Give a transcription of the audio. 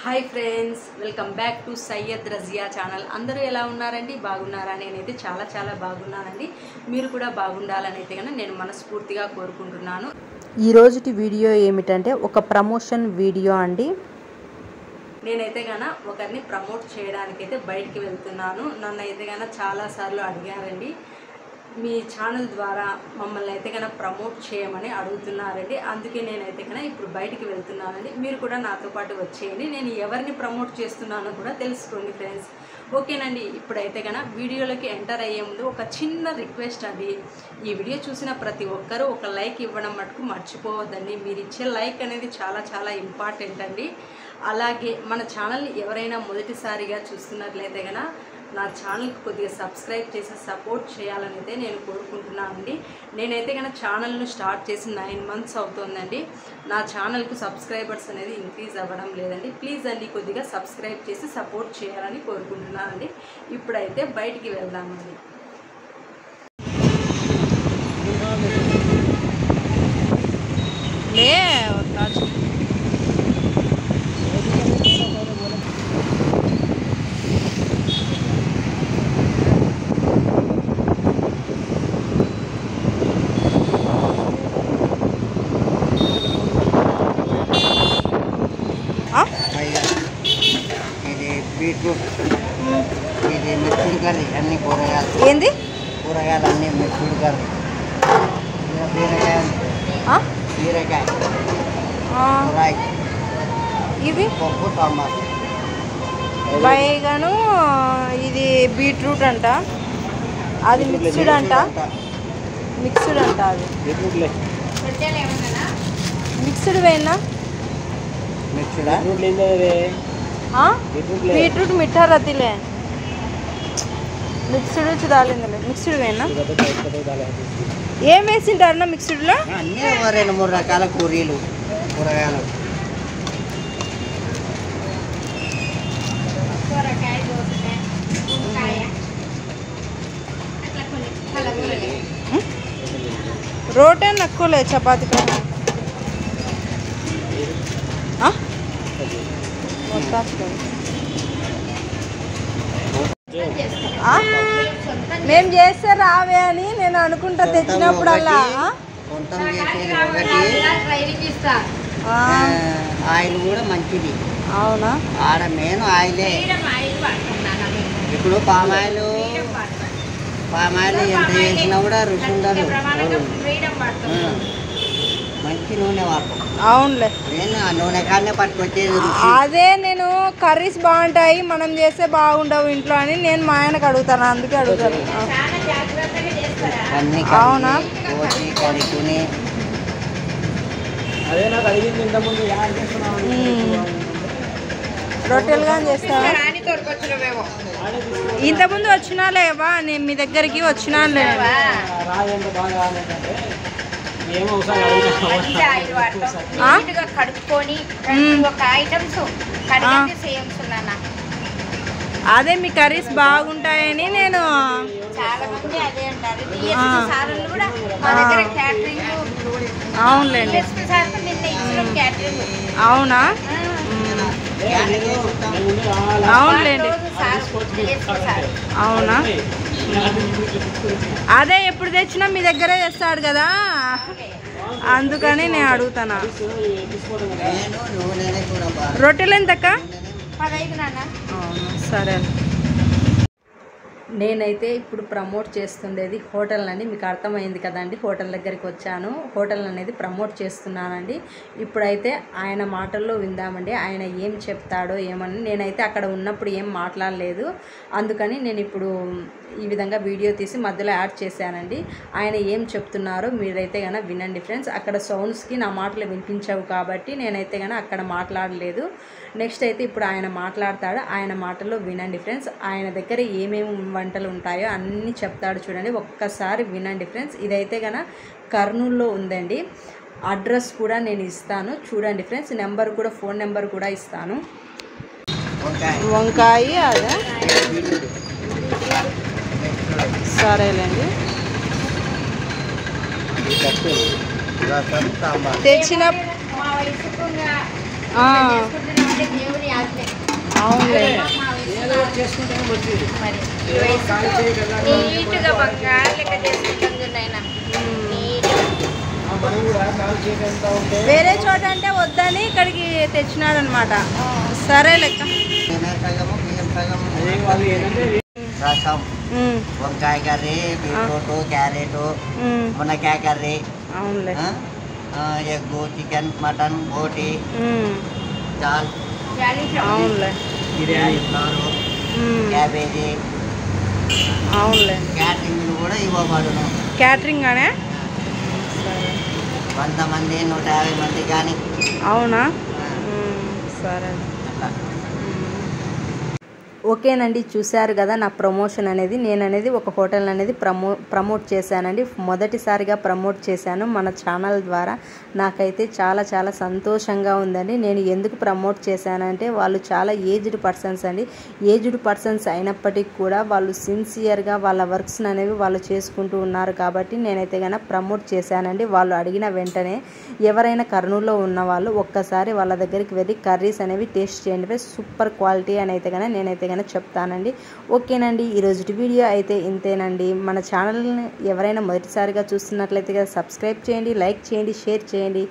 Hi friends, welcome back to Syed Razia channel. అందరూ ఎలా ఉన్నారండి? బాగున్నారా? నేనైతే చాలా బాగున్నానండి. మీరు కూడా బాగుండాలని అయితే కనుక నేను మనస్ఫూర్తిగా కోరుకుంటున్నాను. ఈ రోజుటి వీడియో ఏమిటంటే ఒక ప్రమోషన్ వీడియో అండి. నేనైతే కనుక ఒకరిని ప్రమోట్ చేయడానికైతే బయటికి వెళ్తున్నాను. నన్ను అయితే కనుక చాలాసార్లు అడిగారండి, మీ ఛానల్ ద్వారా మమ్మల్ని అయితే కనుక ప్రమోట్ చేయమని అడుగుతున్నారండి. అందుకే నేనైతే కనుక ఇప్పుడు బయటికి వెళ్తున్నానండి. మీరు కూడా నాతో పాటు వచ్చేయండి. నేను ఎవరిని ప్రమోట్ చేస్తున్నానో కూడా తెలుసుకోండి ఫ్రెండ్స్. ఓకేనండి. ఇప్పుడైతే కనుక వీడియోలోకి ఎంటర్ అయ్యే ముందు ఒక చిన్న రిక్వెస్ట్ అండి. ఈ వీడియో చూసిన ప్రతి ఒక్కరూ ఒక లైక్ ఇవ్వడం మటుకు మర్చిపోవద్దండి. మీరు ఇచ్చే లైక్ అనేది చాలా ఇంపార్టెంట్ అండి. అలాగే మన ఛానల్ని ఎవరైనా మొదటిసారిగా చూస్తున్నట్లయితే కనుక నా ఛానల్కి కొద్దిగా సబ్స్క్రైబ్ చేసి సపోర్ట్ చేయాలని అయితే నేను కోరుకుంటున్నానండి. నేనైతే కనుక ఛానల్ను స్టార్ట్ చేసి 9 months అవుతుందండి. నా ఛానల్కు సబ్స్క్రైబర్స్ అనేది ఇంక్రీజ్ అవ్వడం లేదండి. ప్లీజ్ అండి, కొద్దిగా సబ్స్క్రైబ్ చేసి సపోర్ట్ చేయాలని కోరుకుంటున్నానండి. ఇప్పుడైతే బయటికి వెళ్దామండి. ఇది బీట్రూట్, ఇది మిర్చి కర్రీ, అన్ని కూరగాయలు. ఏంది కూరగాయలు అన్నీ మిర్చి కర్రీ, బీరకాయ, బీరకాయ ఫ్రై, ఇది పప్పు, సాంబార్, బైగను, ఇది బీట్రూట్ అంట, అది మిక్స్డ్ అంట అది మిక్స్డ్ వేనా మిర్చిడా బీట్రూట్ మిఠా రతిలే మిక్స్డ్ దాలిందలే మిక్స్డ్ వేనా ఏం వేసింటారన్నా మిక్స్డ్లో? అన్నీ 2-3 రకాల కూరలు, కూరగాయలు. రోటే నక్కులే చపాతి పైన మేము చేస్తే రావే అని నేను అనుకుంటా. తెచ్చినప్పుడల్లా సొంతం చేసేది ఒకటి, ఆయిల్ కూడా మంచిది. అవునా? ఆడ మెయిన్ ఆయిలే. ఇప్పుడు పామ్ ఆయిల్ ఎంత చేసినా కూడా రుచి ఉండదు. మంచి నూనె వాడతాం. అవునులే, నేను ఆ నూనె కాడనే పట్టుకొచ్చేది. అదే నేను కర్రీస్ బాగుంటాయి మనం చేస్తే బాగుండవు ఇంట్లో అని నేను మా ఆయనకు అడుగుతాను, అందుకే అడుగుతాను. అన్ని అవునా? కోసి కడుక్కుని రొట్టెలుగా చేస్తావా? ఇంతకుముందు వచ్చినాలేవా? నేను మీ దగ్గరికి వచ్చినాలే. కడుక్కొని ఒక ఐటమ్స్ అదే మీ కర్రీస్ బాగుంటాయని నేను చాలా మంది అదే అంటారు. సార్లు కూడా మా దగ్గర క్యాటరింగ్. అవునులేండి. క్యాటరింగ్ అవునా? అవునులేండి. అవునా? అదే ఎప్పుడు తెచ్చినా మీ దగ్గరే తెస్తాడు కదా, అందుకని నేను అడుగుతాను. రొట్టెలు ఎంతక్క? 15 నాన్న. సరే. నేనైతే ఇప్పుడు ప్రమోట్ చేస్తుండేది హోటల్ అండి. మీకు అర్థమైంది కదండి, హోటల్ దగ్గరికి వచ్చాను. హోటల్ అనేది ప్రమోట్ చేస్తున్నానండి. ఇప్పుడైతే ఆయన మాటల్లో విందామండి, ఆయన ఏం చెప్తాడో ఏమని. నేనైతే అక్కడ ఉన్నప్పుడు ఏం మాట్లాడలేదు, అందుకని నేను ఇప్పుడు ఈ విధంగా వీడియో తీసి మధ్యలో యాడ్ చేశానండి. ఆయన ఏం చెప్తున్నారో మీరైతే కనుక వినండి ఫ్రెండ్స్. అక్కడ సౌండ్స్కి నా మాటలు వినిపించవు కాబట్టి నేనైతే కనుక అక్కడ మాట్లాడలేదు. నెక్స్ట్ అయితే ఇప్పుడు ఆయన మాట్లాడతాడు, ఆయన మాటల్లో వినండి ఫ్రెండ్స్. ఆయన దగ్గర ఏమేమి వంటలు ఉంటాయో అన్నీ చెప్తాడు, చూడండి. ఒక్కసారి వినండి ఫ్రెండ్స్. ఇదైతే కనుక కర్నూలులో ఉందండి. అడ్రస్ కూడా నేను ఇస్తాను, చూడండి ఫ్రెండ్స్. నెంబర్ కూడా, ఫోన్ నెంబర్ కూడా ఇస్తాను. వంకాయ అదే సరేలేండి. తెచ్చిన అంతే. అవునులే. మరి ఈ వయసులో నీట్గా బంగారు లెక్క చేసుకుంటుంది నాయన. నీట్గా వేరే చోట అంటే వద్దని ఇక్కడికి తెచ్చినాడు అనమాట. సరే లెక్క. సగము బియ్యం సగము రసం వంకాయ కర్రీ బీట్రూట్ క్యారెట్ మునక్కాయ కర్రీ అవునులే. ఎగ్ చికెన్ మటన్ బోటి దాల్ అవునులే. బిర్యానీ ఫ్లవరు క్యాబేజీ అవునులే. క్యాటరింగ్ కూడా ఇవ్వబడును. క్యాటరింగ్ అనే 100 మంది 150 మంది కానీ అవునా? సరే. ఓకేనండి, చూశారు కదా నా ప్రమోషన్ అనేది. నేను అనేది ఒక హోటల్ అనేది ప్రమోట్ చేశానండి. మొదటిసారిగా ప్రమోట్ చేశాను మన ఛానల్ ద్వారా. నాకైతే చాలా చాలా సంతోషంగా ఉందండి. నేను ఎందుకు ప్రమోట్ చేశానంటే వాళ్ళు చాలా ఏజ్డ్ పర్సన్స్ అండి. ఏజ్డ్ పర్సన్స్ అయినప్పటికీ కూడా వాళ్ళు సిన్సియర్గా వాళ్ళ వర్క్స్ అనేవి వాళ్ళు చేసుకుంటూ ఉన్నారు కాబట్టి నేనైతే కనుక ప్రమోట్ చేశానండి. వాళ్ళు అడిగిన వెంటనే ఎవరైనా కర్నూలులో ఉన్న వాళ్ళు ఒక్కసారి వాళ్ళ దగ్గరికి వెళ్ళి కర్రీస్ అనేవి టేస్ట్ చేయండి. సూపర్ క్వాలిటీ అని అయితే కనుక నేనైతే చెప్తానండి. ఓకేనండి, ఈరోజు వీడియో అయితే ఇంతేనండి. మన ఛానల్ని ఎవరైనా మొదటిసారిగా చూస్తున్నట్లయితే సబ్స్క్రైబ్ చేయండి, లైక్ చేయండి, షేర్ చేయండి.